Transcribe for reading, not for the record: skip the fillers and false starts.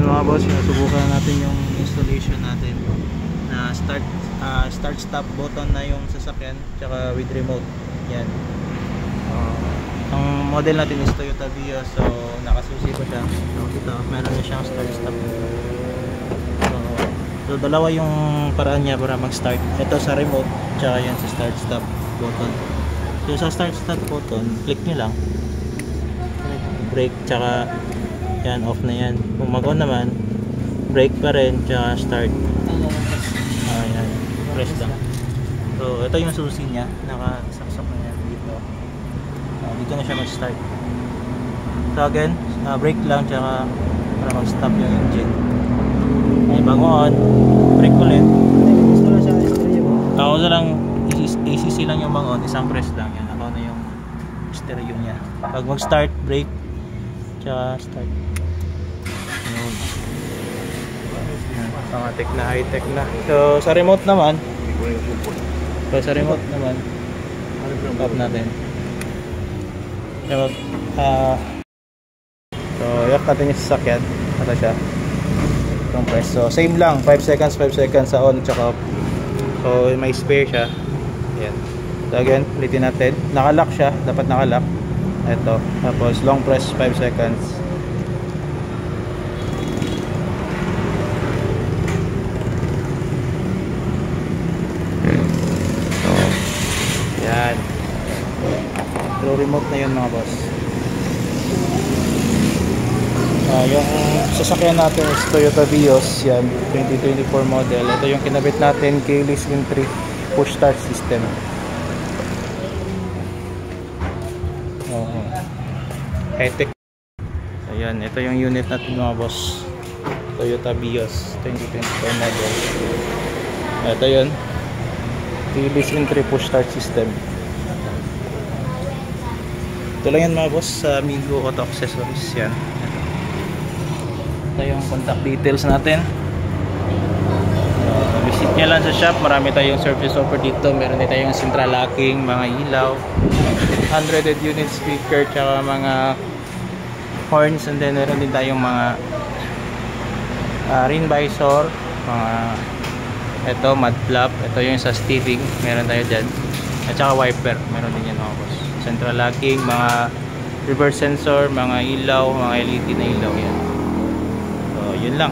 Ayan mga boss, sinusubukan natin yung installation natin na start stop button na yung sasakyan tsaka with remote. Yan. Ang model natin is Toyota Vios, so nakasusi ko siya. So ito, meron na siyang start stop. So dalawa yung paraan niya para mag-start. Ito sa remote tsaka yan sa start stop button. So sa start stop button, click nyo lang brake tsaka yan, off na yan. Kung mag-on naman, brake pa rin tsaka start. Ayan, press lang. So ito yung susi niya, nakasaksak na yan dito. Dito na siya mag-start. So again, brake lang tsaka para mag-stop yung engine. Ay, bago on, brake ulit. Gusto lang siya stereo mo. Ako na lang, ACC lang yung bang on, isang press lang yan. Ako na yung stereo niya. Pag mag-start, brake tsaka start. Pangatik na, high-tech na. So sa remote naman, stop natin. So yak natin yung sasakyan. Ito siya, itong press. So same lang, 5 seconds sa on tsaka off. So may spare siya. Yan. So again, ulitin natin. Nakalock siya, dapat nakalock. Ito, tapos long press 5 seconds. Yan. Through remote na yun mga boss. Yung sasakyan natin is Toyota Vios. Yan, 2024 model. Ito yung kinabit natin, keyless entry push start system. High-tech. So yan, ito yung unit natin mga boss. Toyota Vios 2024 model. Ito yun, keyless entry push start system. Ito lang yan mga boss sa Migo Auto Accessories. Yan, ito yung contact details natin. Visit nyo lang sa shop, marami tayong service offer dito. Meron din tayong central locking, mga ilaw, 100 unit speaker, tsaka mga horns, and then meron din tayong mga rain visor, mga ito, mud flap, ito yung sa steering, meron tayo dyan, at saka wiper, meron din yan mga boss. Central locking, mga reverse sensor, mga ilaw, mga LED na ilaw yan. So yun lang.